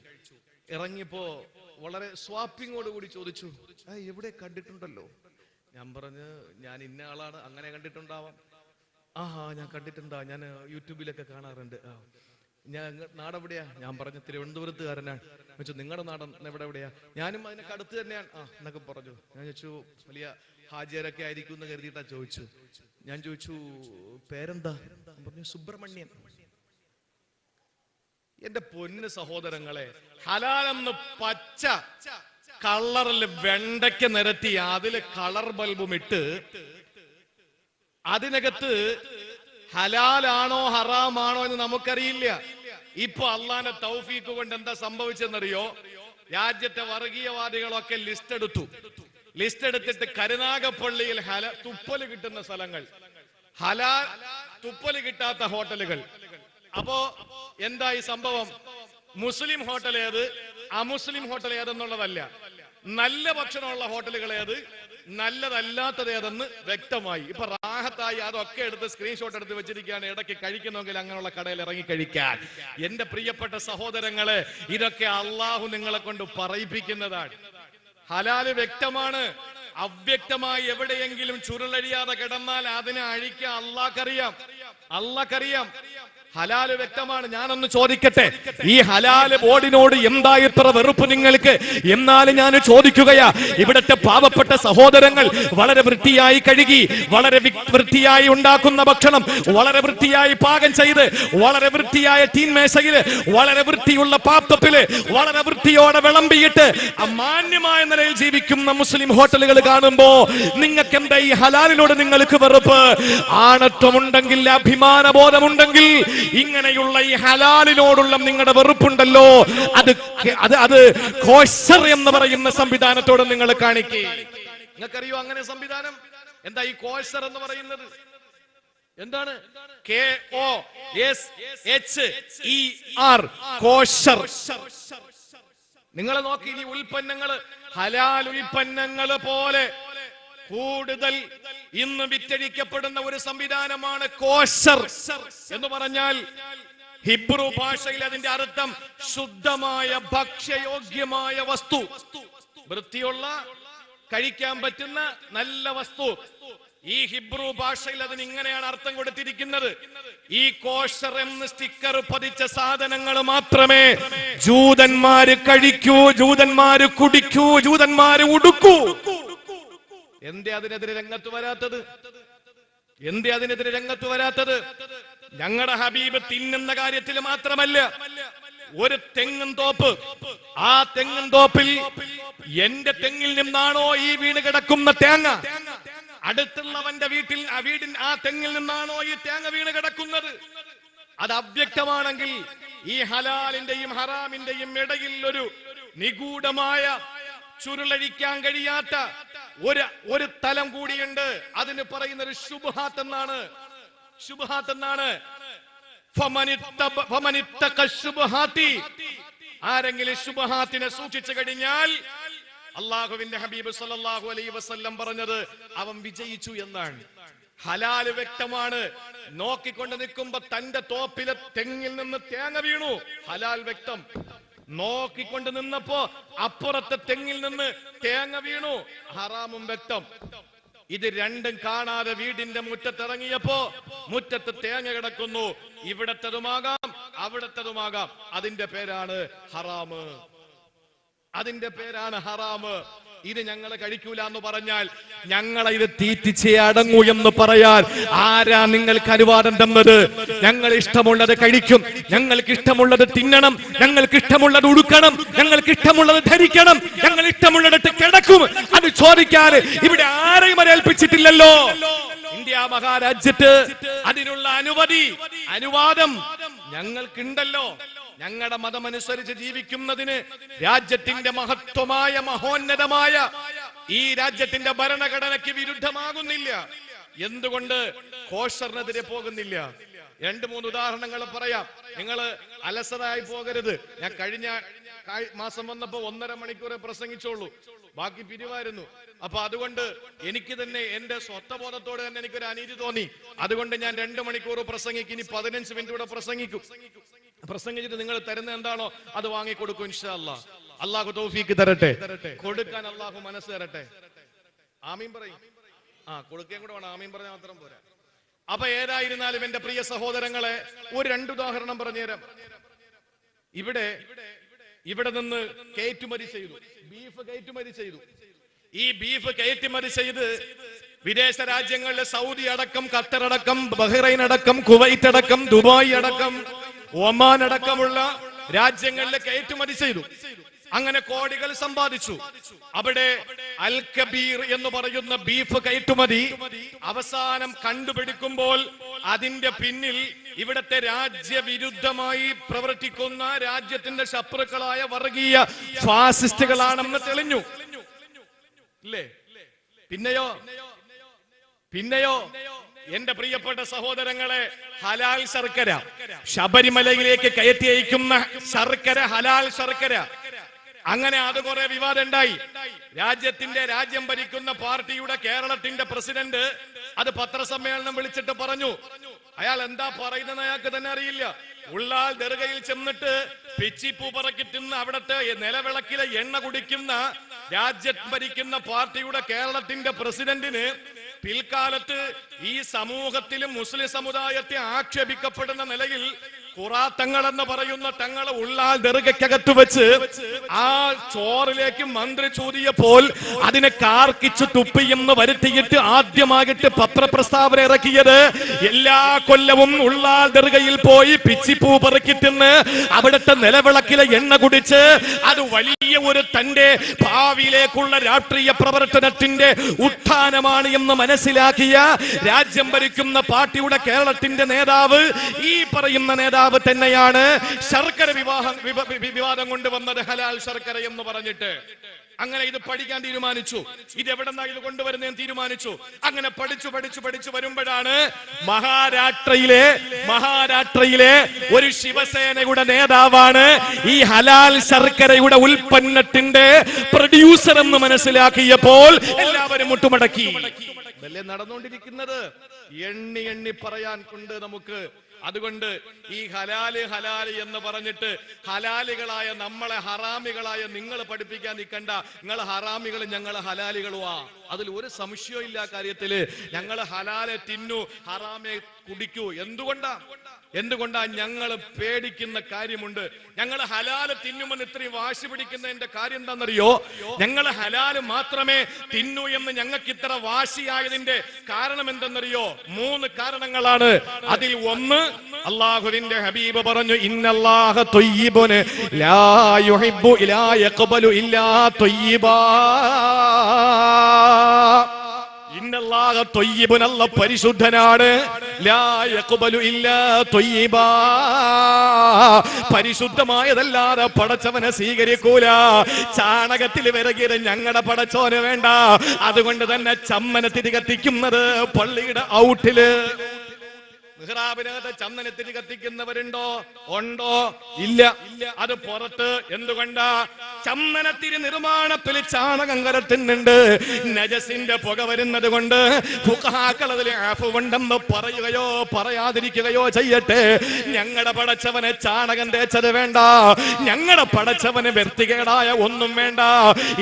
ഇറങ്ങിയപ്പോ വളരെ സ്വാപ്പിങ്ങോട് കൂടി ചോദിച്ചു, എവിടെ കണ്ടിട്ടുണ്ടല്ലോ? ഞാൻ പറഞ്ഞു, ഞാൻ ഇന്ന ആളാണ്, അങ്ങനെ കണ്ടിട്ടുണ്ടാവാം. ഞാൻ കണ്ടിട്ടുണ്ടാ, ഞാൻ യൂട്യൂബിലൊക്കെ കാണാറുണ്ട്. ഞാൻ നാടെവിടെയാ? ഞാൻ പറഞ്ഞ തിരുവനന്തപുരത്തുകാരനാണ്. ചോദിച്ചു, നിങ്ങളുടെ നാടൻ എവിടെയാ? ഞാനും അതിനൊക്കെ അടുത്ത് തന്നെയാണ് എന്നൊക്കെ പറഞ്ഞു. ഞാൻ ചോദിച്ചു, വലിയ ഹാജിയരൊക്കെ ആയിരിക്കും എന്ന് കരുതിയിട്ടാ ചോദിച്ചു. ഞാൻ ചോദിച്ചു, പേരെന്താ? പറഞ്ഞു, സുബ്രഹ്മണ്യൻ. എന്റെ പൊന്നു സഹോദരങ്ങളെ, ഹലാലെന്ന് പച്ച കളറിൽ വെണ്ടയ്ക്ക് നിരത്തി അതില് കളർ ബൾബും ഇട്ട് അതിനകത്ത് ഹലാലാണോ ഹറാമാണോ എന്ന് നമുക്കറിയില്ല. ഇപ്പൊ അള്ളാന്റെ തൗഫീഖ് കൊണ്ട് എന്താ സംഭവിച്ചെന്നറിയോ? രാജ്യത്തെ വർഗീയവാദികളൊക്കെ ലിസ്റ്റ് എടുത്തിട്ട് കരുനാഗപ്പള്ളിയിൽ തുപ്പല് കിട്ടുന്ന സ്ഥലങ്ങൾ, ഹലാൽ തുപ്പല് കിട്ടാത്ത ഹോട്ടലുകൾ. അപ്പോ എന്തായി സംഭവം? മുസ്ലിം ഹോട്ടൽ ഏത്, അമുസ്ലിം ഹോട്ടൽ ഏതെന്നുള്ളതല്ല, നല്ല ഭക്ഷണമുള്ള ഹോട്ടലുകൾ ഏത്, നല്ലതല്ലാത്തത് ഏതെന്ന് വ്യക്തമായി. ഇപ്പൊ റാഹത്തായി അതൊക്കെ എടുത്ത് സ്ക്രീൻഷോട്ട് എടുത്ത് വെച്ചിരിക്കുകയാണ്. ഇടയ്ക്ക് കഴിക്കുന്നെങ്കിൽ അങ്ങനെയുള്ള കടയിൽ ഇറങ്ങി കഴിക്കാൻ. എന്റെ പ്രിയപ്പെട്ട സഹോദരങ്ങളെ, ഇതൊക്കെ അള്ളാഹു നിങ്ങളെ കൊണ്ട് പറയിപ്പിക്കുന്നതാണ്. ഹലാല് വ്യക്തമാണ്. അവ്യക്തമായി എവിടെയെങ്കിലും ചുരുളഴിയാതെ കിടന്നാൽ അതിനെ അഴിക്കാൻ അള്ളാഹ്ക്കറിയാം. ഹലാല് വ്യക്തമാണ്. ഞാനൊന്ന് ചോദിക്കട്ടെ, ഈ ഹലാല് ബോർഡിനോട് എന്താ ഇത്ര വെറുപ്പ് നിങ്ങൾക്ക്? എന്നാലും ഞാൻ ചോദിക്കുകയാ, ഇവിടുത്തെ പാവപ്പെട്ട സഹോദരങ്ങൾ വളരെ വൃത്തിയായി കഴുകി, വളരെ വൃത്തിയായി ഉണ്ടാക്കുന്ന ഭക്ഷണം വളരെ വൃത്തിയായി പാകം ചെയ്ത്, വളരെ വൃത്തിയായ തീൻമേശയില്, വളരെ വൃത്തിയുള്ള പാത്രത്തില്, വളരെ വൃത്തിയോടെ വിളമ്പിയിട്ട് മാന്യമായ നിലയിൽ ജീവിക്കുന്ന മുസ്ലിം ഹോട്ടലുകൾ കാണുമ്പോ നിങ്ങൾക്ക് എന്താ ഈ ഹലാലിനോട് നിങ്ങൾക്ക് വെറുപ്പ്? ആണത്വമുണ്ടെങ്കിൽ, അഭിമാനബോധമുണ്ടെങ്കിൽ ഇങ്ങനെയുള്ള ഈ ഹലാലിനോടുള്ള നിങ്ങളുടെ വെറുപ്പുണ്ടല്ലോ, അത് കോശർ എന്ന് പറയുന്ന സംവിധാനത്തോട് നിങ്ങൾ കാണിക്കേ. നിങ്ങൾക്കറിയോ അങ്ങനെ സംവിധാനം? എന്താ ഈ കോശർ എന്ന് പറയുന്നത്? എന്താണ്? KOSHER, കോശർ. നിങ്ങൾ നോക്കി, ഇനി ഉൽപ്പന്നങ്ങള്, ഹലാൽ ഉൽപ്പന്നങ്ങള് പോലെ കൂടുതൽ ഇന്ന് വിറ്റഴിക്കപ്പെടുന്ന ഒരു സംവിധാനമാണ് കോശർ എന്ന് പറഞ്ഞാൽ. ഹിബ്രു ഭാഷയിൽ അതിന്റെ അർത്ഥം ശുദ്ധമായ ഭക്ഷ്യയോഗ്യമായ വസ്തു, വൃത്തിയുള്ള കഴിക്കാൻ പറ്റുന്ന നല്ല വസ്തു. ഈ ഹിബ്രു ഭാഷയിൽ അതിന് ഇങ്ങനെയാണ് അർത്ഥം കൊടുത്തിരിക്കുന്നത്. ഈ കോശർ എന്ന് സ്റ്റിക്കർ പതിച്ച സാധനങ്ങൾ മാത്രമേ ജൂതന്മാര് കഴിക്കൂ, ജൂതന്മാര് കുടിക്കൂ, ജൂതന്മാര് ഉടുക്കൂ. എന്തേ അതിനെതിരെ രംഗത്ത് വരാത്തത്? ഞങ്ങളുടെ ഹബീബ് തിന്നുന്ന കാര്യത്തിൽ മാത്രമല്ല, ഒരു തെങ്ങും തോപ്പ്, ആ തെങ്ങും തോപ്പിൽ എന്റെ തെങ്ങിൽ നിന്നാണോ ഈ വീണ് കിടക്കുന്ന തേങ്ങ, അടുത്തുള്ളവന്റെ ആ തെങ്ങിൽ നിന്നാണോ ഈ തേങ്ങ വീണ് കിടക്കുന്നത്? അത് അവ്യക്തമാണെങ്കിൽ ഈ ഹലാലിന്റെയും ഹറാമിന്റെയും ഇടയിൽ ഒരു നിഗൂഢമായ, ചുരുളഴിക്കാൻ കഴിയാത്ത ഒരു തലം കൂടിയുണ്ട്. അതിന് പറയുന്നത് ശുബ്ഹാത്ത് എന്നാണ്. ആരെങ്കിലും ശുബ്ഹാത്തിനെ സൂക്ഷിച്ചു കഴിഞ്ഞാൽ അള്ളാഹുവിന്റെ ഹബീബ് സല്ലല്ലാഹു അലൈഹി വസല്ലം പറഞ്ഞത് അവൻ വിജയിച്ചു എന്നാണ്. ഹലാല് വ്യക്തമാണ്. നോക്കിക്കൊണ്ട് നിൽക്കുമ്പോ തന്റെ തോപ്പിലെ തെങ്ങിൽ നിന്ന് തേങ്ങ വീണു, ഹലാൽ വ്യക്തം. നോക്കിക്കൊണ്ട് നിന്നപ്പോ അപ്പുറത്തെ തെങ്ങിൽ നിന്ന് തേങ്ങ വീണു, ഹറാമും വ്യക്തം. ഇത് രണ്ടും കാണാതെ വീടിന്റെ മുറ്റത്തിറങ്ങിയപ്പോ മുറ്റത്ത് തേങ്ങ കിടക്കുന്നു. ഇവിടത്തതുമാകാം അവിടത്തതുമാകാം. അതിന്റെ പേരാണ് ഹറാമ്. അതിന്റെ പേരാണ് ഹറാമ്. ഇത് ഞങ്ങൾ കഴിക്കൂല എന്ന് പറഞ്ഞാൽ ഞങ്ങളെ ഇത് തീറ്റിച്ചേ അടങ്ങൂ എന്ന് പറയാൻ ആരാ നിങ്ങൾക്ക് അനുവാദം തന്നത്? ഞങ്ങൾ ഇഷ്ടമുള്ളത് കഴിക്കും, ഞങ്ങൾക്ക് ഇഷ്ടമുള്ളത് തിന്നണം, ഞങ്ങൾക്ക് ഇഷ്ടമുള്ളത് ഉടുക്കണം, ഞങ്ങൾക്ക് ഇഷ്ടമുള്ളത് ധരിക്കണം, ഞങ്ങൾ ഇഷ്ടമുള്ളിടത്ത് കിടക്കും. അത് ചോദിക്കാൻ ഇവിടെ ആരെയും ഏൽപ്പിച്ചിട്ടില്ലല്ലോ. ഇന്ത്യ മഹാരാജ്യത്ത് അതിനുള്ള അനുവാദം ഞങ്ങൾക്കുണ്ടല്ലോ. ഞങ്ങളുടെ മതമനുസരിച്ച് ജീവിക്കുന്നതിന് രാജ്യത്തിന്റെ മഹത്വമായ മഹോന്നതമായ ഈ രാജ്യത്തിന്റെ ഭരണഘടനയ്ക്ക് വിരുദ്ധമാകുന്നില്ല. എന്തുകൊണ്ട് കോഷറിനെതിരെ പോകുന്നില്ല? 2-3 ഉദാഹരണങ്ങൾ പറയാം. നിങ്ങൾ അലസരായി പോകരുത്. ഞാൻ കഴിഞ്ഞ മാസം വന്നപ്പോ 1.5 മണിക്കൂറെ പ്രസംഗിച്ചോളൂ, ബാക്കി പിരിവായിരുന്നു. അപ്പൊ അതുകൊണ്ട് എനിക്ക് തന്നെ എന്റെ സ്വത്വബോധത്തോടെ തന്നെ എനിക്കൊരു അനീതി തോന്നി. അതുകൊണ്ട് ഞാൻ 2 മണിക്കൂർ പ്രസംഗിക്കും. ഇനി 15 മിനിറ്റ് കൂടെ പ്രസംഗിച്ചിട്ട് നിങ്ങൾ തരുന്ന എന്താണോ അത് വാങ്ങിക്കൊടുക്കും ഇൻഷാ അല്ലാഹ്. അള്ളാഹു തൗഫീക്ക് തരട്ടെ, കൊടുക്കാൻ അള്ളാഹു മനസ്സ് തരട്ടെ. ആമീൻ പറയും. കൊടുക്കുകയും കൂടെ വേണം, ആമീൻ പറഞ്ഞാൽ മാത്രം പോരാ. അപ്പൊ ഏതായിരുന്നാലും എന്റെ പ്രിയ സഹോദരങ്ങളെ, ഒരു 2 ഉദാഹരണം പറഞ്ഞുതരാം. ഇവിടെ നിന്ന് കയറ്റുമതി ചെയ്തു, ബീഫ് കയറ്റുമതി ചെയ്തു. ഈ ബീഫ് കയറ്റുമതി ചെയ്ത് വിദേശ രാജ്യങ്ങളിലെ സൗദി അടക്കം, ഖത്തർ അടക്കം, ബഹ്റൈൻ അടക്കം, കുവൈറ്റ് അടക്കം, ദുബായ് അടക്കം, ഒമാൻ അടക്കമുള്ള രാജ്യങ്ങളിലെ കയറ്റുമതി ചെയ്തു. അങ്ങനെ കോടികൾ സമ്പാദിച്ചു. അവിടെ അൽ കബീർ എന്ന് പറയുന്ന ബീഫ് കയറ്റുമതി അവസാനം കണ്ടുപിടിക്കുമ്പോൾ അതിന്റെ പിന്നിൽ ഇവിടത്തെ രാജ്യവിരുദ്ധമായി പ്രവർത്തിക്കുന്ന രാജ്യത്തിന്റെ ശത്രുക്കളായ വർഗീയ ഫാസിസ്റ്റുകളാണെന്ന് തെളിഞ്ഞു. ഇല്ലേ? പിന്നെയോ എന്റെ പ്രിയപ്പെട്ട സഹോദരങ്ങളെ, ഹലാൽ ശർക്കര, ശബരിമലയിലേക്ക് കയറ്റി അയക്കുന്ന ശർക്കര, ഹലാൽ ശർക്കര, അങ്ങനെ അത് കുറെ വിവാദം ഉണ്ടായി. രാജ്യം ഭരിക്കുന്ന പാർട്ടിയുടെ കേരളത്തിന്റെ പ്രസിഡന്റ് അത് പത്രസമ്മേളനം വിളിച്ചിട്ട് പറഞ്ഞു. അയാൾ എന്താ പറയുന്നത് അയാൾക്ക് തന്നെ അറിയില്ല. ഉള്ളാൽ ദർഗയിൽ ചെന്നിട്ട് പിച്ചിപ്പൂ പറക്കി തിന്ന് അവിടത്തെ നിലവിളക്കിലെ എണ്ണ കുടിക്കുന്ന രാജ്യം ഭരിക്കുന്ന പാർട്ടിയുടെ കേരളത്തിന്റെ പ്രസിഡന്റിന് പിൽക്കാലത്ത് ഈ സമൂഹത്തിലും മുസ്ലിം സമുദായത്തെ ആക്ഷേപിക്കപ്പെടുന്ന നിലയിൽ ഖുറാത്തങ്ങൾ എന്ന് പറയുന്ന തങ്ങളെ ഉള്ളാൽ ദർഗയ്ക്കകത്ത് വെച്ച് ആ ചോറിലേക്ക് മന്ത്രി ചൂതിയപ്പോൾ അതിനെ കാർക്കിച്ചു തുപ്പി എന്ന് വരുത്തിയിട്ട് ആദ്യമായിട്ട് പത്രപ്രസ്താവന ഇറക്കിയത് എല്ലാ കൊല്ലവും ഉള്ളാൽ ദർഗയിൽ പോയി പിച്ചിപ്പൂ പെറുക്കി തിന്ന് അവിടുത്തെ നിലവിളക്കിലെ എണ്ണ കുടിച്ച് അത് വലിയ ഒരു തന്റെ ഭാവിയിലേക്കുള്ള രാഷ്ട്രീയ പ്രവർത്തനത്തിന്റെ ഉത്ഥാനമാണ് എന്ന് മനസ്സിലാക്കിയ രാജ്യം ഭരിക്കുന്ന പാർട്ടിയുടെ കേരളത്തിന്റെ നേതാവ്, ഈ പറയുന്ന നേതാവ് തന്നെയാണ് ശർക്കര വിവാദം കൊണ്ടുവന്നത്, ഹലാൽ ശർക്കര എന്ന് പറഞ്ഞിട്ട്. അങ്ങനെ ഇത് പഠിക്കാൻ തീരുമാനിച്ചു. ഇത് എവിടെന്നാ ഇത് കൊണ്ടുവരുന്നതെന്ന് തീരുമാനിച്ചു. അങ്ങനെ പഠിച്ചു വരുമ്പോഴാണ് മഹാരാഷ്ട്രയിലെ ഒരു ശിവസേനയുടെ നേതാവാണ് ഈ ഹലാൽ ശർക്കരയുടെ ഉൽപ്പന്നത്തിന്റെ പ്രൊഡ്യൂസർ എന്ന് മനസ്സിലാക്കിയപ്പോൾ എല്ലാവരും മുട്ടുമടക്കി. ഇതല്ലേ നടന്നുകൊണ്ടിരിക്കുന്നത്? എണ്ണി പറയാൻ കൊണ്ട് നമുക്ക്. അതുകൊണ്ട് ഈ ഹലാല് എന്ന് പറഞ്ഞിട്ട് ഹലാലികളായ നമ്മളെ ഹറാമികളായ നിങ്ങൾ പഠിപ്പിക്കാൻ നിൽക്കണ്ട. നിങ്ങൾ ഹറാമികൾ, ഞങ്ങൾ ഹലാലികളുവാ. അതിൽ ഒരു സംശയവും ഇല്ല കാര്യത്തില്. ഞങ്ങൾ ഹലാലെ തിന്നു, ഹറാമെ കുടിക്കൂ. എന്തുകൊണ്ടാ ഞങ്ങൾ പേടിക്കുന്ന കാര്യമുണ്ട്. ഞങ്ങൾ ഹലാല് തിന്നുമെന്ന് ഇത്രയും വാശി പിടിക്കുന്നതിന്റെ കാര്യം എന്താണെന്നറിയോ? ഞങ്ങൾ ഹലാല് മാത്രമേ തിന്നു എന്ന് ഞങ്ങൾക്ക് ഇത്ര വാശിയായതിന്റെ കാരണം എന്തെന്നറിയോ? 3 കാരണങ്ങളാണ്. അതിൽ ഒന്ന്, അല്ലാഹുവിന്റെ ഹബീബ് പറഞ്ഞു, ഇന്നല്ലാഹ ത്വയ്യിബുൻ ലാ യുഹിബ്ബു ഇലാ യഖ്ബലു ഇല്ലാ ത്വയ്യിബാ. ഇന്നല്ലാഹ ത്വയ്യിബുൻ, അല്ലാഹു പരിശുദ്ധനാണ്. ലാ യഖ്ബലു ഇല്ലാ ത്വയ്യിബാ, പരിശുദ്ധമായതല്ലാതെ പടച്ചവനെ സ്വീകരിക്കൂല. ചാണകത്തിൽ വിറകിയത് ഞങ്ങളുടെ പടച്ചോന് വേണ്ട. അതുകൊണ്ട് തന്നെ ചമ്മന തിരി കത്തിക്കുന്നത് പള്ളിയുടെ ഔട്ടില്. മിഹ്റാബിനകത്ത് ചന്ദനത്തിരി കത്തിക്കുന്നവരുണ്ടോ? ഉണ്ടോ? ഇല്ല. അത് പുറത്ത്. എന്തുകൊണ്ടാ? ചന്ദനത്തിരി നിർമ്മാണത്തിൽ ചാണകം കലർത്തുന്നുണ്ട്. നജസിന്റെ പുക വരുന്നത് കൊണ്ട് ഫുഖഹാക്കൾ അതിൽ ആഫുണ്ടെന്ന് പറയുകയോ പറയാതിരിക്കുകയോ ചെയ്യട്ടെ. ഞങ്ങളുടെ പടച്ചവനെ ചാണകം തേച്ചത് വേണ്ട, ഞങ്ങളുടെ പടച്ചവന് വൃത്തികേടായ ഒന്നും വേണ്ട.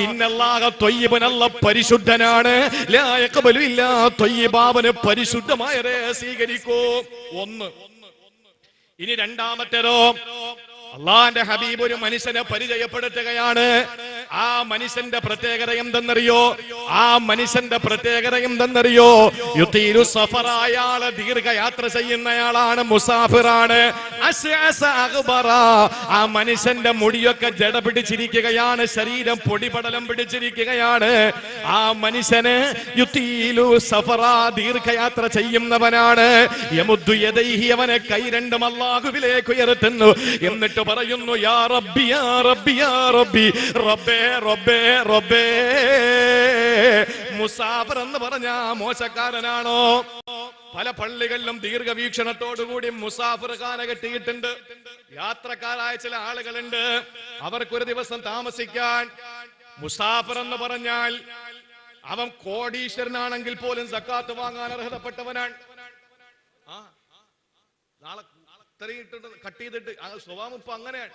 ഇന്നല്ലാഹ ത്വയ്യിബുൻ, അല്ലാഹ് പരിശുദ്ധനാണ്. ലാ യഖ്ബലു ഇല്ലാ ത്വയ്യിബാ, അവന് പരിശുദ്ധമായതേ സ്വീകരിക്കൂ. ഒന്ന്. ഇനി രണ്ടാമത്തേതോ, അള്ളാന്റെ ഹബീബ് ഒരു മനുഷ്യനെ പരിചയപ്പെടുത്തുകയാണ്. ആ മനുഷ്യന്റെ പ്രത്യേകത എന്തെന്നറിയോ? ആ മനുഷ്യന്റെ പ്രത്യേകത എന്തെന്നറിയോ? യുതീലു സഫറ, അയാള് ദീർഘയാത്ര ചെയ്യുന്നയാളാണ്, മുസാഫിറാണ്. അസ്അസ അഗ്ബറ, ആ മനുഷ്യന്റെ മുടിയൊക്കെ ജട പിടിച്ചിരിക്കുകയാണ്, ശരീരം പൊടിപടലം പിടിച്ചിരിക്കുകയാണ്. ആ മനുഷ്യന് യുതീലു സഫറ, ദീർഘയാത്ര ചെയ്യുന്നവനാണ്. യമുദ്ദു യദൈഹി, അവനെ കൈ രണ്ടും അല്ലാഹുവിലേക്ക് ഉയർത്തുന്നു. എന്നിട്ട് പറയുന്നു, യാ റബ്ബി യാ റബ്ബി യാ റബ്ബി, റബ്ബേ റബ്ബേ റബ്ബേ. മുസാഫിർ എന്ന് പറഞ്ഞ മോശക്കാരനാണോ? പല പള്ളികളിലും ദീർഘവീക്ഷണത്തോടുകൂടി മുസാഫിർ ഖാന കെട്ടിയിട്ടുണ്ട്. യാത്രക്കാരായ ചില ആളുകളുണ്ട്, അവർക്കൊരു ദിവസം താമസിക്കാൻ. മുസാഫിർ എന്ന് പറഞ്ഞാൽ അവൻ കോടീശ്വരനാണെങ്കിൽ പോലും സക്കാത്ത് വാങ്ങാൻ അർഹതപ്പെട്ടവനാണ്. നാളെ ഇത്രയും കട്ട് ചെയ്തിട്ട് സ്വഭാവം ഇപ്പൊ അങ്ങനെയാണ്.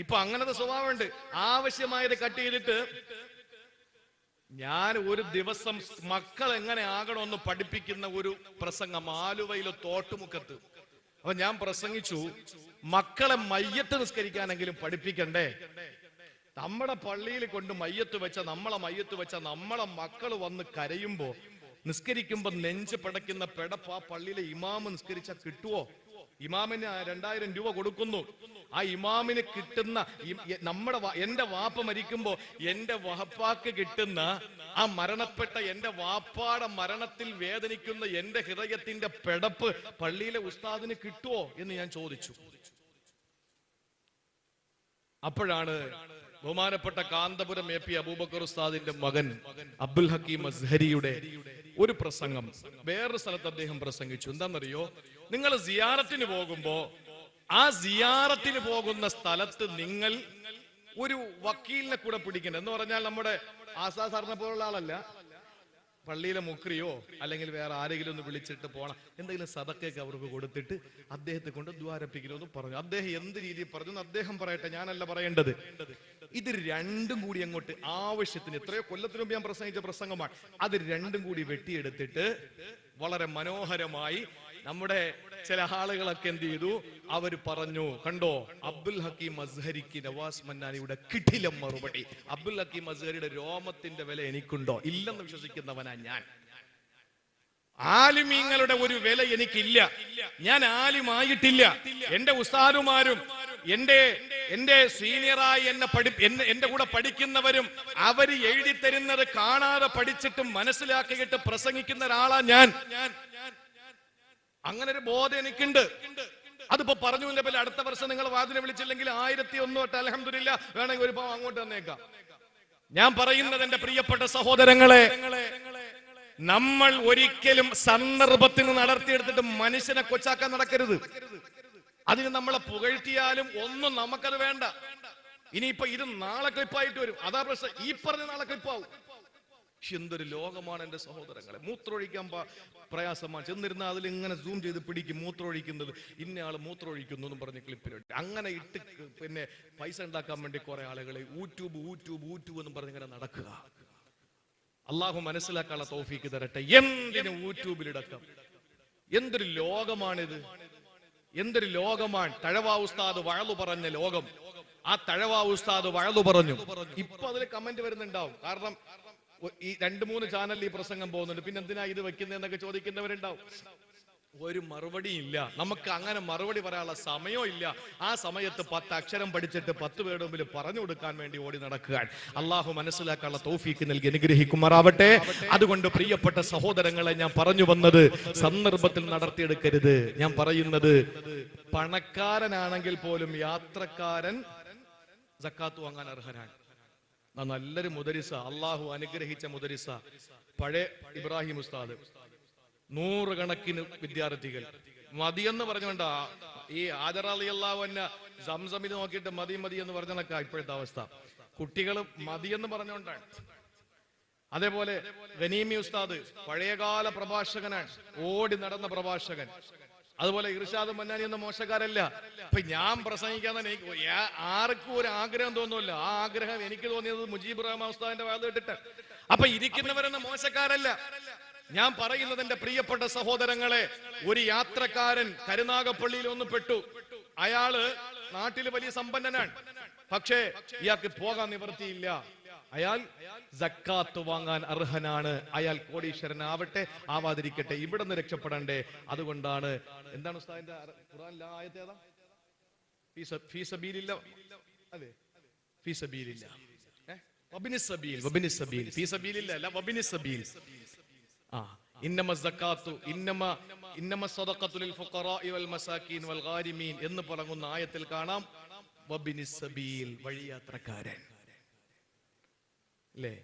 ഇപ്പൊ അങ്ങനത്തെ സ്വഭാവമുണ്ട്. ആവശ്യമായത് കട്ട് ചെയ്തിട്ട് ഞാൻ ഒരു ദിവസം മക്കൾ എങ്ങനെ ആകണമെന്ന് പഠിപ്പിക്കുന്ന ഒരു പ്രസംഗം ആലുവയിലെ തോട്ടുമുക്കത്ത്. അപ്പൊ ഞാൻ പ്രസംഗിച്ചു, മക്കളെ മയ്യത്ത് നിസ്കരിക്കാനെങ്കിലും പഠിപ്പിക്കണ്ടേ? നമ്മുടെ പള്ളിയിൽ കൊണ്ട് മയ്യത്ത് വെച്ച നമ്മളെ മക്കള് വന്ന് കരയുമ്പോ നിസ്കരിക്കുമ്പോ നെഞ്ച് പടയ്ക്കുന്ന പെടപ്പ് ആ പള്ളിയിലെ ഇമാമ് നിസ്കരിച്ചാ കിട്ടുവോ? ഇമാമിന് 2000 രൂപ കൊടുക്കുന്നു. ആ ഇമാമിന് കിട്ടുന്ന എന്റെ വാപ്പ മരിക്കുമ്പോ എന്റെ വാപ്പാക്ക് കിട്ടുന്ന ആ മരണപ്പെട്ട എന്റെ വാപ്പാടെ മരണത്തിൽ വേദനിക്കുന്ന എന്റെ ഹൃദയത്തിന്റെ പെടപ്പ് പള്ളിയിലെ ഉസ്താദിന് കിട്ടുവോ എന്ന് ഞാൻ ചോദിച്ചു. അപ്പോഴാണ് ബഹുമാനപ്പെട്ട കാന്തപുരം AP അബൂബക്കർ ഉസ്താദിന്റെ മകൻ അബ്ദുൽ ഹക്കീം അസ്ഹരിയുടെ ഒരു പ്രസംഗം വേറൊരു സ്ഥലത്ത് അദ്ദേഹം പ്രസംഗിച്ചു. എന്താണെന്നറിയോ? നിങ്ങൾ സിയാറത്തിന് പോകുമ്പോ ആ സിയാറത്തിന് പോകുന്ന സ്ഥലത്ത് നിങ്ങൾ ഒരു വക്കീലിനെ കൂടെ പിടിക്കണം. എന്ന് പറഞ്ഞാൽ നമ്മുടെ ആസാ സാറിനെ പോലുള്ള ആളല്ല, പള്ളിയിലെ മുക്രിയോ അല്ലെങ്കിൽ വേറെ ആരെങ്കിലും ഒന്ന് വിളിച്ചിട്ട് പോണം, എന്തെങ്കിലും സദക്കയൊക്കെ അവർക്ക് കൊടുത്തിട്ട് അദ്ദേഹത്തെ കൊണ്ട് ദ്വാരപ്പിക്കണമെന്ന് പറഞ്ഞു. അദ്ദേഹം എന്ത് രീതിയിൽ പറഞ്ഞു അദ്ദേഹം പറയട്ടെ, ഞാനല്ല പറയേണ്ടത്. ഇത് രണ്ടും കൂടി അങ്ങോട്ട് ആവശ്യത്തിന്, എത്രയോ കൊല്ലത്തിന് മുമ്പ് ഞാൻ പ്രസംഗിച്ച പ്രസംഗമാണ്, അത് രണ്ടും കൂടി വെട്ടിയെടുത്തിട്ട് വളരെ മനോഹരമായി നമ്മുടെ ചില ആളുകളൊക്കെ എന്ത് ചെയ്തു, അവര് പറഞ്ഞു, കണ്ടോ അബ്ദുൽ ഹക്കീം അസ്ഹരിക്ക് നവാസ് മന്നാനിയുടെ കിടിലം മറുപടി. അബ്ദുൽ ഹക്കീം അസ്ഹരിയുടെ രോമത്തിന്റെ വില എനിക്കുണ്ടോ? ഇല്ലെന്ന് വിശ്വസിക്കുന്നവനാ ഞാൻ. ആലിമീങ്ങളുടെ ഒരു വില എനിക്കില്ല, ഞാൻ ആലിമായിട്ടില്ല. എന്റെ ഉസ്താദുമാരും എന്റെ സീനിയറായി എന്റെ കൂടെ പഠിക്കുന്നവരും അവര് എഴുതി തരുന്നത് കാണാതെ പഠിച്ചിട്ട് മനസ്സിലാക്കിയിട്ട് പ്രസംഗിക്കുന്ന ഒരാളാ ഞാൻ. അങ്ങനെ ഒരു ബോധം എനിക്കുണ്ട്. അതിപ്പോ പറഞ്ഞു പോലെ അടുത്ത വർഷം നിങ്ങൾ വാതിനെ വിളിച്ചില്ലെങ്കിൽ 1001 തൊട്ട് അൽഹംദുലില്ലാ വേണമെങ്കിൽ ഒരു പാവം അങ്ങോട്ട് തന്നേക്കാം. ഞാൻ പറയുന്നത് എന്റെ പ്രിയപ്പെട്ട സഹോദരങ്ങളെ, നമ്മൾ ഒരിക്കലും സന്ദർഭത്തിന് നടത്തിയെടുത്തിട്ട് മനുഷ്യനെ കൊച്ചാക്കാൻ നടക്കരുത്. അതിന് നമ്മളെ പുകഴ്ത്തിയാലും ഒന്നും നമുക്കത് വേണ്ട. ഇനിയിപ്പോ ഇത് നാളെ ക്ലിപ്പായിട്ട് വരും, അതാ പ്രശ്നം. ഈ പറഞ്ഞ നാളെ ക്ലിപ്പാവും. എന്തൊരു ലോകമാണ് എന്റെ സഹോദരങ്ങളെ. മൂത്രമൊഴിക്കാൻ പ്രയാസമാണ്. ചെന്നിരുന്നാൽ അതിൽ ഇങ്ങനെ സൂം ചെയ്ത് പിടിക്കും മൂത്രമൊഴിക്കുന്നത്, ഇന്നയാള് മൂത്രമൊഴിക്കുന്നു എന്ന് പറഞ്ഞ് ക്ലിപ്പിലിട്ട് അങ്ങനെ ഇട്ട് പിന്നെ പൈസ ഉണ്ടാക്കാൻ വേണ്ടി കുറെ ആളുകളെ യൂട്യൂബ് എന്ന് പറഞ്ഞിങ്ങനെ നടക്കുക. അള്ളാഹു മനസ്സിലാക്കാനുള്ള തൗഫീക്ക് തരട്ടെ. എന്തിന് യൂട്യൂബിലിടക്കം? എന്തൊരു ലോകമാണിത്, എന്തൊരു ലോകമാണ്. തഴവാ ഉസ്താദ് വഴലു പറഞ്ഞ ലോകം. ആ തഴവാ ഉസ്താദ് വഴലു പറഞ്ഞു. ഇപ്പൊ അതിൽ കമന്റ് വരുന്നുണ്ടാവും. കാരണം ഈ 2-3 ചാനലിൽ ഈ പ്രസംഗം പോകുന്നുണ്ട്. പിന്നെ എന്തിനാ ഇത് വെക്കുന്നതെന്നൊക്കെ ചോദിക്കുന്നവരുണ്ടാവും. ഒരു മറുപടിയും ഇല്ല. നമുക്ക് അങ്ങനെ മറുപടി പറയാനുള്ള സമയവും ഇല്ല. ആ സമയത്ത് 10 അക്ഷരം പഠിച്ചിട്ട് 10 പേരുടെ മുമ്പിൽ പറഞ്ഞു കൊടുക്കാൻ വേണ്ടി ഓടി നടക്കുകയാണ്. അള്ളാഹു മനസ്സിലാക്കാനുള്ള തൗഫീക്ക് നൽകി അനുഗ്രഹിക്കുമാറാവട്ടെ. അതുകൊണ്ട് പ്രിയപ്പെട്ട സഹോദരങ്ങളെ, ഞാൻ പറഞ്ഞു വന്നത് സന്ദർഭത്തിൽ നടത്തിയെടുക്കരുത്. ഞാൻ പറയുന്നത് പണക്കാരനാണെങ്കിൽ പോലും യാത്രക്കാരൻ സക്കാത്ത് വാങ്ങാൻ അർഹനാണ്. നല്ലൊരു മുദരിസ, അള്ളാഹു അനുഗ്രഹിച്ച മുദരിസ, പഴയ ഇബ്രാഹിം ഉസ്താദ്, 100 കണക്കിന് വിദ്യാർത്ഥികൾ, മതിയെന്ന് പറഞ്ഞുകൊണ്ടാ ഈ ആദർ റളിയല്ലാഹു അൻഹ സംസമിൽ നോക്കിയിട്ട് മതി മതി എന്ന് പറഞ്ഞതൊക്കെ ഇപ്പോഴത്തെ അവസ്ഥ. കുട്ടികൾ മതിയെന്ന് പറഞ്ഞുകൊണ്ടാണ്. അതേപോലെ ഗനീമി ഉസ്താദ് പഴയകാല പ്രഭാഷകനാണ്, ഓടി നടന്ന പ്രഭാഷകൻ. അതുപോലെ ഇർഷാദ് മന്നാനി എന്ന മോശക്കാരല്ല. അപ്പൊ ഞാൻ പ്രസംഗിക്കാൻ തന്നെ ആർക്കും ഒരു ആഗ്രഹം തോന്നുമല്ലോ. ആ ആഗ്രഹം എനിക്ക് തോന്നിയത് മുജീബ് റഹ്മാൻ ഉസ്താദിന്റെ വാദം കേട്ടിട്ട്. അപ്പൊ ഇരിക്കുന്നവരെന്ന മോശക്കാരല്ല. ഞാൻ പറയുന്നത് എന്റെ പ്രിയപ്പെട്ട സഹോദരങ്ങളെ, ഒരു യാത്രക്കാരൻ കരുനാഗപ്പള്ളിയിൽ ഒന്ന് പെട്ടു. അയാള് നാട്ടിൽ വലിയ സമ്പന്നനാണ്, പക്ഷേ ഇയാൾക്ക് പോകാൻ നിവൃത്തിയില്ല. അയാൾ സക്കാത്ത് വാങ്ങാൻ അർഹനാണ്. അയാൾ കോടീശ്വരനാവട്ടെ ആവാതിരിക്കട്ടെ, ഇവിടെ നിന്ന് രക്ഷപ്പെടണ്ടേ. അതുകൊണ്ടാണ് എന്താണ് ഉസ്താദിന്റെ ഖുർആനിലെ ആയത്ത് ഏതാ? ഫീ സബീലില്ല, അല്ലേ? ഫീ സബീലില്ല, വബിനി സബീൽ, വബിനി സബീൽ, ഫീ സബീലില്ല അല്ല, വബിനി സബീൽ. ഇന്നമ സക്കാത്തു ഇന്നമ സദഖത്തു ലിൽ ഫുഖറാഇ വൽ മസാകീൻ വൽ ഗാരിമീൻ എന്ന് പറയുന്ന ആയത്തിൽ കാണാം വബിനി സബീൽ, വഴിയാത്രക്കാരൻ. അല്ലേ?